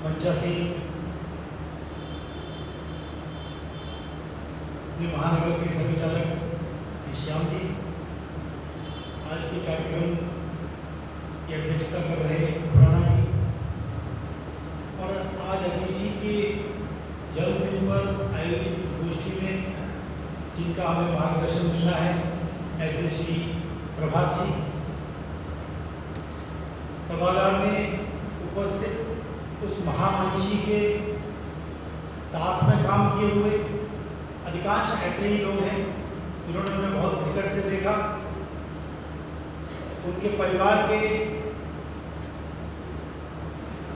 मंचासीन अपने महानगर के संचालक श्री श्याम जी आज के कार्यक्रम की अध्यक्षता कर रहे प्रणा जी और आज अजीत जी के जन्मदिन पर आयोजित इस गोष्ठी में जिनका हमें मार्गदर्शन मिलना है ऐसे श्री प्रभात जी, सभागार में उपस्थित उस महामनीषी के साथ में काम किए हुए अधिकांश ऐसे ही लोग हैं जिन्होंने उन्हें बहुत निकट से देखा, उनके परिवार के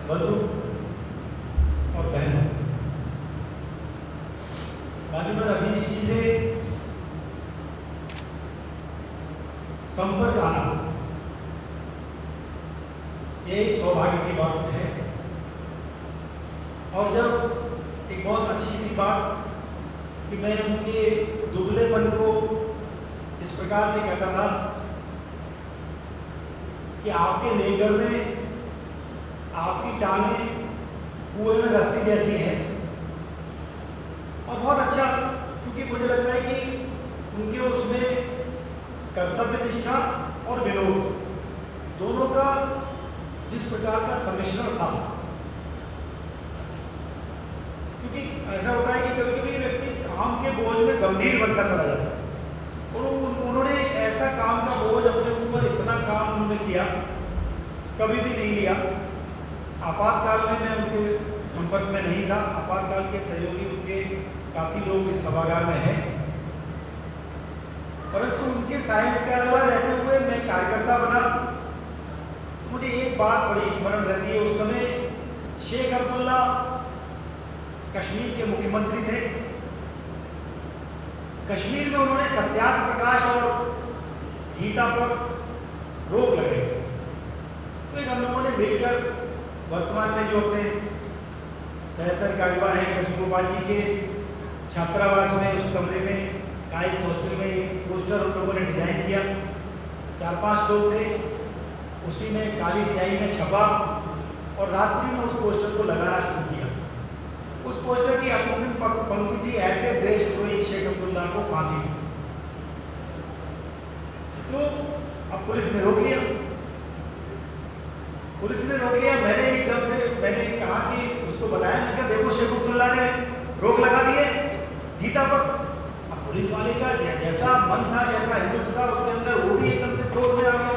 बंधु और बहनों, माननीय अधीश जी से संपर्क आना ये एक सौभाग्य की बात है। और जब एक बहुत अच्छी सी बात कि मैं उनके दुबलेपन को इस प्रकार से कहता था कि आपके लेकर में आपकी टांगें कुएं में रस्सी जैसी हैं, और बहुत अच्छा, क्योंकि मुझे लगता है कि उनके उसमें कर्तव्य निष्ठा और विनोद दोनों का जिस प्रकार का सम्मिश्रण था, क्योंकि ऐसा होता है कि कभी कभी व्यक्ति काम के बोझ में गंभीर बनता चला जाता है, और उन्होंने ऐसा काम का बोझ अपने ऊपर इतना काम उन्होंने किया कभी भी नहीं लिया। आपातकाल में मैं उनके संपर्क में नहीं था, आपातकाल के सहयोगी उनके काफी लोग इस सभागार में हैं, परंतु उनके साहित्य के अलावा रहते हुए मैं कार्यकर्ता बना तो मुझे एक बात बड़ी स्मरण रहती है। उस समय शेख अब्दुल्ला कश्मीर के मुख्यमंत्री थे। कश्मीर में उन्होंने सत्याग्रह प्रकाश और गीता पर रोक लगाई, तो एक हम लोगों ने मिलकर वर्तमान में जो अपने सहसर कार्यवाह है कृष्ण गोपाल जी के छात्रावास में उस कमरे में गाइस हॉस्टल में एक पोस्टर उन लोगों ने डिजाइन किया, 4-5 लोग थे, उसी में काली स्याही में छपा और रात्रि में उस पोस्टर को लगाना शुरू किया। उस पोस्टर की अपनी पंक्ति थी, ऐसे देशद्रोही शेख अब्दुल्ला को फांसी दी। तो अब पुलिस ने रोक लिया, मैंने एकदम से मैंने कहा कि उसको बताया, मैं कहा देखो शेख अब्दुल्ला ने रोक लगा दी है गीता पर। अब पुलिस वाले का जैसा मन था, जैसा हिंदुत्व था उसके अंदर, वो भी एकदम से क्रोध में आ गया।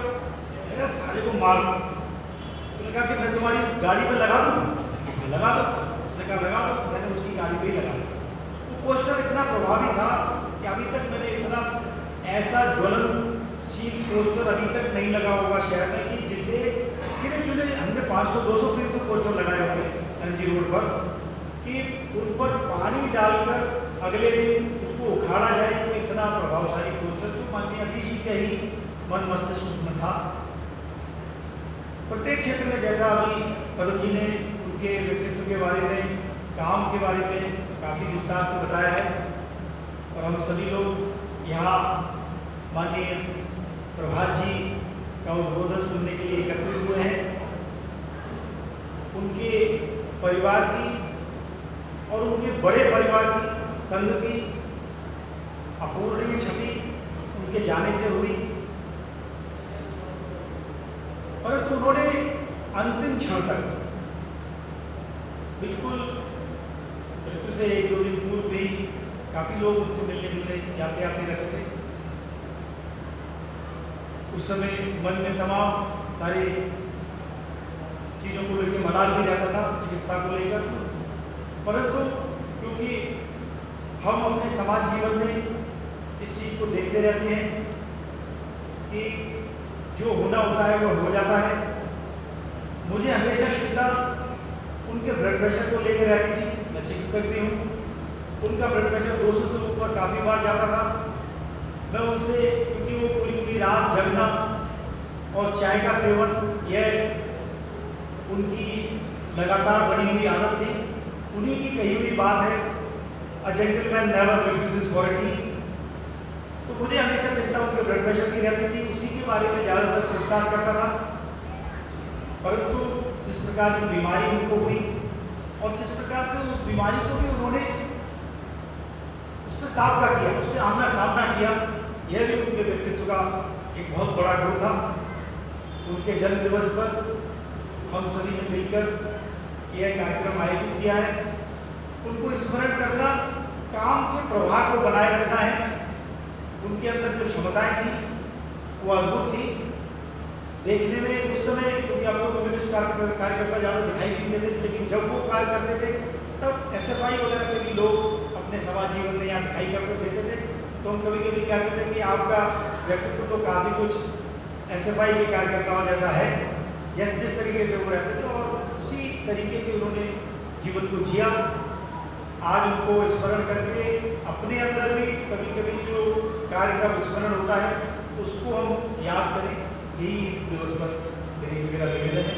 मैंने सारे को मार दो। उसने कहा कि मैं तुम्हारी गाड़ी पे लगा दूं, लगा दो। उसने कहा लगा दो, मैंने उसकी गाड़ी पे ही लगा दिया। वो पोस्टर इतना प्रभावी था कि अभी तक मैंने इतना ऐसा ज्वलनशील पोस्टर अभी तक नहीं लगा होगा शहर में, कि जिसे गिने चुने हमने 500-200 पीस पोस्टर लगाए होंगे एमजी रोड पर, कि उन पर पानी डालकर अगले दिन उसको उखाड़ा जाए। तो इतना प्रभावशाली पोस्टर जो माननीय अधीश जी के ही मन मस्तिष्क में था। प्रत्येक क्षेत्र में जैसा अभी पदम जी ने उनके व्यक्तित्व के बारे में, काम के बारे में काफ़ी विस्तार से बताया है, और हम सभी लोग यहाँ माननीय प्रभात जी का उद्बोधन सुनने के लिए एकत्रित हुए हैं। उनके परिवार की और उनके बड़े परिवार की, संघ की अपूरणीय क्षति उनके जाने से हुई, परंतु उन्होंने अंतिम क्षण तक बिल्कुल मृत्यु से 1-2 दिन पूर्व भी काफी लोग उनसे मिलने जुलने जाते आते रहते थे। उस समय मन में तमाम सारी चीजों को लेकर मलाल भी रहता था, चिकित्सा को लेकर, परंतु क्योंकि हम अपने समाज जीवन में इस चीज को देखते रहते हैं कि जो होना होता है वो हो जाता है। मुझे हमेशा चिंता उनके ब्लड प्रेशर को लेकर रहती थी, मैं चिकित्सक भी हूँ। उनका ब्लड प्रेशर 200 से ऊपर काफ़ी बार जाता था। मैं उनसे, क्योंकि वो पूरी रात जगना और चाय का सेवन, यह उनकी लगातार बनी हुई आदत थी। उन्हीं की कही हुई बात है, a gentleman never refuses for T. तो मुझे हमेशा चिंता उनके ब्लड प्रेशर की रहती थी, उसी के बारे में ज़्यादातर पूछताछ करता था। परंतु जिस प्रकार की बीमारी उनको हुई और जिस प्रकार से उस बीमारी को भी उन्होंने उससे सामना किया, उससे आमना सामना किया, यह भी उनके व्यक्तित्व का एक बहुत बड़ा गुण था। उनके जन्म दिवस पर हम सभी ने मिलकर यह कार्यक्रम आयोजित किया है। उनको स्मरण करना, काम के प्रवाह को बनाए रखना है। उनके अंदर जो क्षमताएं थी वो अद्भुत थी। देखने में उस समय, क्योंकि अब तो कम्युनिस्ट कार्यकर्ता ज़्यादा दिखाई नहीं देते, लेकिन जब वो कार्य करते थे तब SFI वगैरह के भी लोग अपने समाज जीवन में यहाँ दिखाई करते देते थे। तो हम कभी कभी कहते थे कि आपका व्यक्तित्व तो काफ़ी कुछ SFI के कार्यकर्ताओं जैसा है, जिस तरीके से वो रहते थे और उसी तरीके से उन्होंने जीवन को जिया। आज उनको स्मरण करके अपने अंदर भी कभी कभी जो कार्य का विस्मरण होता है उसको हम याद करें, यही इस दिवस पर मेरा निवेदन है।